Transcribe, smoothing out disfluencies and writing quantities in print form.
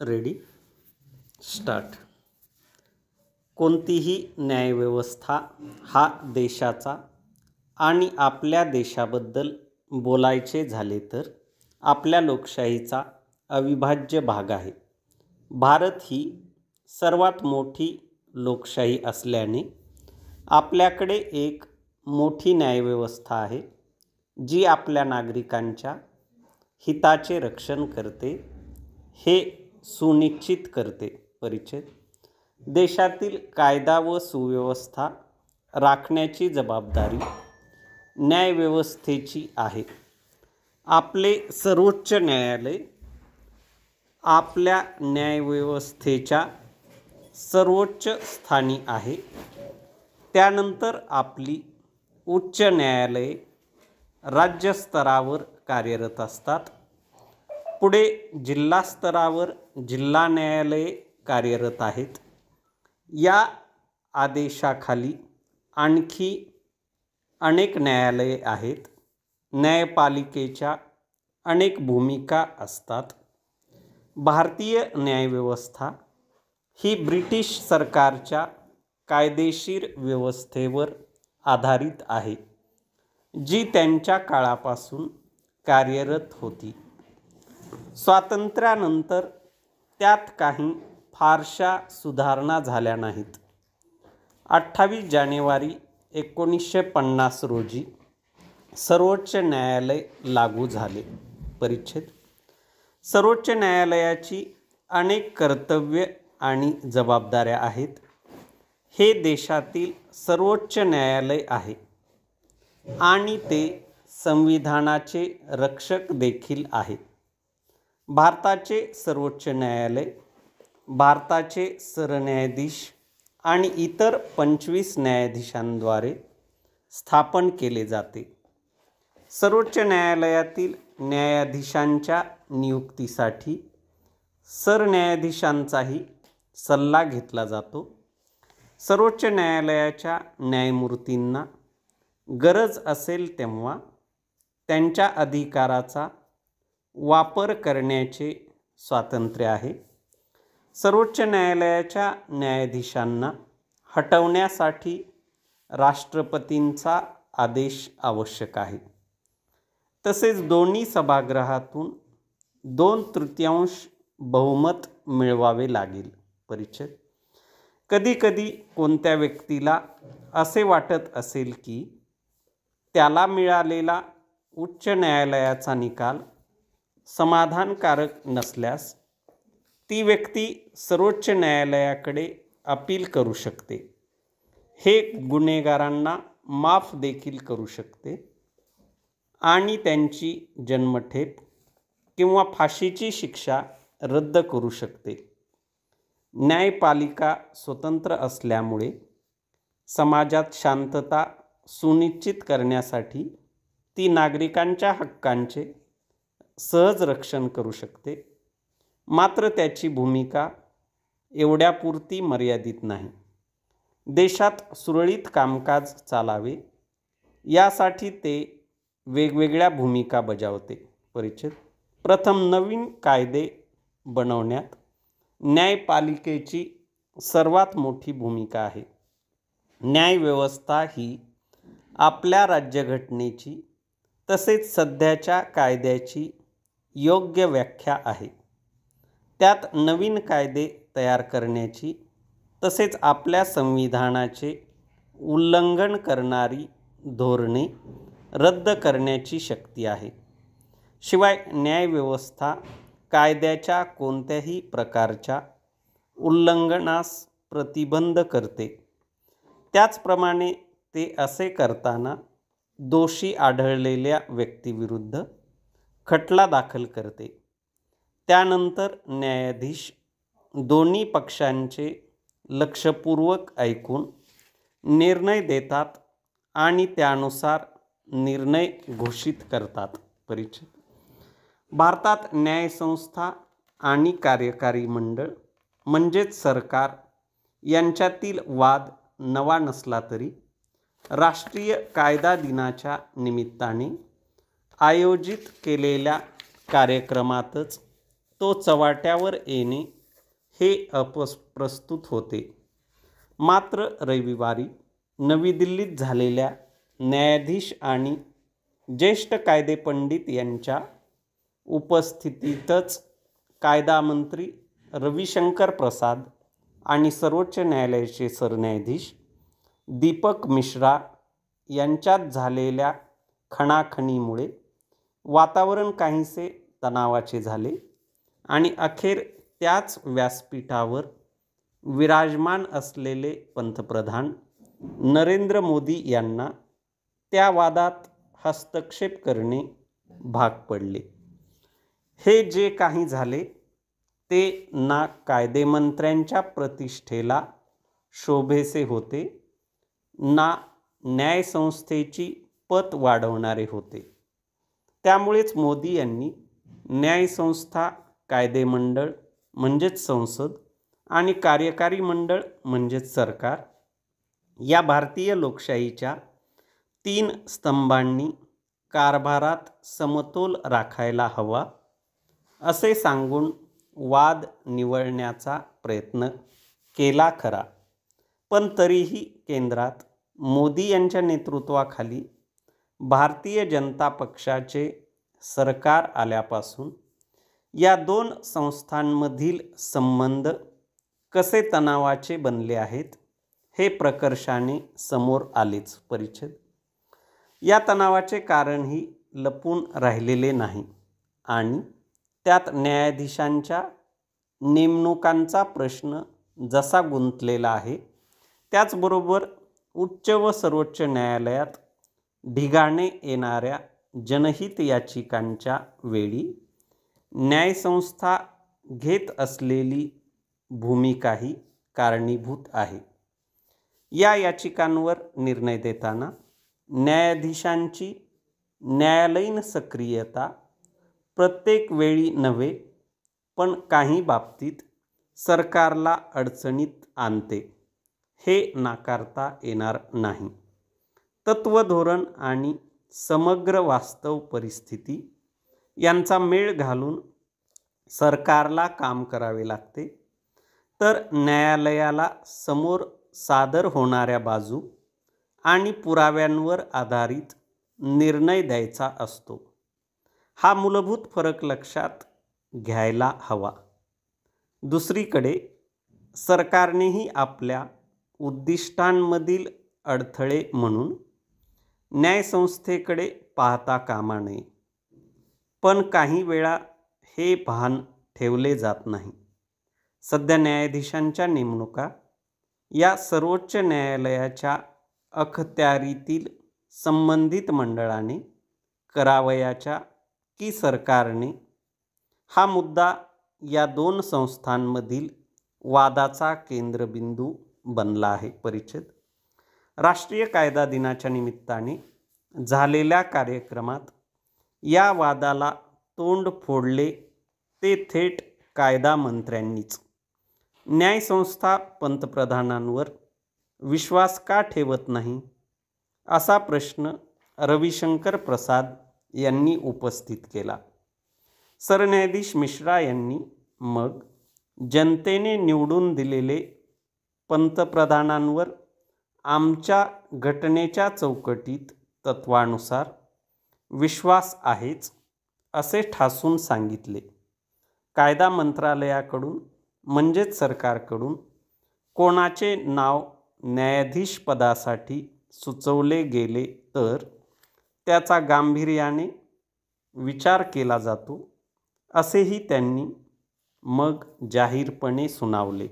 Ready start. कोणतीही न्यायव्यवस्था हा देशाचा आणि आपल्या देशाबद्दल बोलायचे झाले तर आपल्या लोकशाहीचा अविभाज्य भाग आहे. भारत ही सर्वात मोठी लोकशाही असल्याने आपल्याकडे एक मोठी न्यायव्यवस्था आहे जी आपल्या नागरिकांच्या हिताचे रक्षण करते हे सुनिश्चित करते. परिच्छेद. देशातील कायदा व सुव्यवस्था राखण्याची जबाबदारी न्यायव्यवस्थेची आहे. आपले सर्वोच्च न्यायालय आपल्या न्यायव्यवस्थेच्या सर्वोच्च स्थानी आहे. त्यानंतर आपली उच्च न्यायालये राज्यस्तरावर कार्यरत असतात. पुढे जिल्हा स्तरावर जिल्हा न्यायालये कार्यरत आहेत. या आदेशाखाली आणखी अनेक न्यायालये आहेत. न्यायपालिकेच्या अनेक भूमिका असतात. भारतीय न्यायव्यवस्था ही ब्रिटिश सरकारच्या कायदेशीर व्यवस्थेवर आधारित आहे जी त्यांच्या काळापासून कार्यरत होती. स्वातंत्र्यानंतर त्यात काही फारशा सुधारणा झाल्या नाहीत. 28 जानेवारी 1950 रोजी सर्वोच्च न्यायालय लागू झाले. परिच्छेद. सर्वोच्च न्यायालयाची अनेक कर्तव्ये आणि जबाबदाऱ्या आहेत. हे देशातील सर्वोच्च न्यायालय आहे आणि ते संविधानाचे रक्षक देखील आहे. भारताचे सर्वोच्च न्यायालय भारताचे सरन्यायाधीश आणि इतर 25 न्यायाधीशांद्वारे स्थापन केले जाते. सर्वोच्च न्यायालयातील न्यायाधीशांच्या नियुक्तीसाठी सरन्यायाधीशांचाही सल्ला घेतला जातो. सर्वोच्च न्यायालयाच्या न्यायमूर्तींना गरज असेल तेव्हा त्यांच्या अधिकाराचा वापर करण्याचे स्वातंत्र्य आहे. सर्वोच्च न्यायालयाच्या न्यायाधीशांना हटवण्यासाठी राष्ट्रपतींचा आदेश आवश्यक आहे. तसेच दोन्ही सभागृहातून 2/3 बहुमत मिळवावे लागेल. परिच्छेद. कधीकधी कोणत्या व्यक्तीला असे वाटत असेल की त्याला मिळालेला उच्च न्यायालयाचा निकाल समाधानकारक नसल्यास ती व्यक्ती सर्वोच्च न्यायालयाकडे अपील करू शकते. हे गुन्हेगारांना माफ देखील करू शकते आणि त्यांची जन्मठेप किंवा फाशीची शिक्षा रद्द करू शकते. न्यायपालिका स्वतंत्र असल्यामुळे समाजात शांतता सुनिश्चित करण्यासाठी ती नागरिकांच्या हक्कांचे सहज रक्षण करू शकते. मात्र त्याची भूमिका एवढ्यापुरती मर्यादित नाही. देशात सुरळीत कामकाज चालावे यासाठी ते वेगवेगळ्या भूमिका बजावते. परिच्छेद. प्रथम, नवीन कायदे बनवण्यात न्यायपालिकेची सर्वात मोठी भूमिका आहे. न्यायव्यवस्था ही आपल्या राज्यघटनेची तसेच सध्याच्या कायद्याची योग्य व्याख्या आहे. त्यात नवीन कायदे तयार करण्याची तसेच आपल्या संविधानाचे उल्लंघन करणारी धोरणे रद्द करण्याची शक्ती आहे. शिवाय न्यायव्यवस्था कायद्याच्या कोणत्याही प्रकारच्या उल्लंघनास प्रतिबंध करते. त्याचप्रमाणे ते असे करताना दोषी आढळलेल्या व्यक्तीविरुद्ध खटला दाखल करते. त्यानंतर न्यायाधीश दोन्ही पक्षांचे लक्षपूर्वक ऐकून निर्णय देतात आणि त्यानुसार निर्णय घोषित करतात. परिच्छेद. भारतात न्यायसंस्था आणि कार्यकारी मंडळ म्हणजेच सरकार यांच्यातील वाद नवा नसला तरी राष्ट्रीय कायदा दिनाच्या निमित्ताने आयोजित केलेल्या कार्यक्रमातच तो चव्हाट्यावर येणे हे अप्रस्तुत होते. मात्र रविवारी नवी दिल्लीत झालेल्या न्यायाधीश आणि ज्येष्ठ कायदेपंडित यांच्या उपस्थितीतच कायदा मंत्री रविशंकर प्रसाद आणि सर्वोच्च न्यायालयाचे सरन्यायाधीश दीपक मिश्रा यांच्यात झालेल्या खणाखणीमुळे वातावरण काहीसे तणावाचे झाले आणि अखेर त्याच व्यासपीठावर विराजमान असलेले पंतप्रधान नरेंद्र मोदी यांना त्या वादात हस्तक्षेप करणे भाग पडले. हे जे काही झाले ते ना कायदेमंत्र्यांच्या प्रतिष्ठेला शोभेसे होते, ना न्यायसंस्थेची पत वाढवणारे होते. त्यामुळेच मोदी यांनी न्यायसंस्था, कायदेमंडळ म्हणजेच संसद आणि कार्यकारी मंडळ म्हणजेच सरकार या भारतीय लोकशाहीच्या 3 स्तंभांनी कारभारात समतोल राखायला हवा असे सांगून वाद निवळण्याचा प्रयत्न केला खरा. पण तरीही केंद्रात मोदी यांच्या नेतृत्वाखाली भारतीय जनता पक्षाचे सरकार आल्यापासून या 2 संस्थांमधील संबंध कसे तणावाचे बनले आहेत हे प्रकर्षाने समोर आलेच. परिच्छेद या तणावाचे कारणही लपून राहिलेले नाही आणि त्यात न्यायाधीशांच्या नेमणुकांचा प्रश्न जसा गुंतलेला आहे, त्याचबरोबर उच्च व सर्वोच्च न्यायालयात ढिगाणे येणाऱ्या जनहित याचिकांच्या वेळी न्यायसंस्था घेत असलेली भूमिकाही कारणीभूत आहे. या याचिकांवर निर्णय देताना न्यायाधीशांची न्यायालयीन सक्रियता प्रत्येक वेळी नव्हे, पण काही बाबतीत सरकारला अडचणीत आणते, हे नाकारता येणार नाही. तत्वधोरण आणि समग्र वास्तव परिस्थिती यांचा मेळ घालून सरकारला काम करावे लागते, तर न्यायालयाला समोर सादर होणाऱ्या बाजू आणि पुराव्यांवर आधारित निर्णय द्यायचा असतो. हा मूलभूत फरक लक्षात घ्यायला हवा. दुसरीकडे सरकारनेही आपल्या उद्दिष्टांमधील अडथळे म्हणून न्यायसंस्थेकडे पाहता कामा नये. पण काही वेळा हे भान ठेवले जात नाही. सध्या न्यायाधीशांच्या नेमणुका या सर्वोच्च न्यायालयाच्या अखत्यारीतील संबंधित मंडळाने करावयाच्या की सरकारने, हा मुद्दा या 2 संस्थांमधील वादाचा केंद्रबिंदू बनला आहे. परिच्छेद राष्ट्रीय कायदा दिनाच्या निमित्ताने झालेल्या कार्यक्रमात या वादाला तोंड फोडले ते थेट कायदा मंत्र्यांनीच. न्यायसंस्था पंतप्रधानांवर विश्वास का ठेवत नाही, असा प्रश्न रविशंकर प्रसाद यांनी उपस्थित केला. सरन्यायाधीश मिश्रा यांनी मग जनतेने निवडून दिलेले पंतप्रधानांवर आमच्या घटनेच्या चौकटीत तत्वानुसार विश्वास आहेच असे ठासून सांगितले. कायदा मंत्रालयाकडून म्हणजेच सरकारकडून कोणाचे नाव न्यायाधीश पदासाठी सुचवले गेले तर त्याचा गांभीर्याने विचार केला जातो, असेही त्यांनी मग जाहीरपणे सुनावले.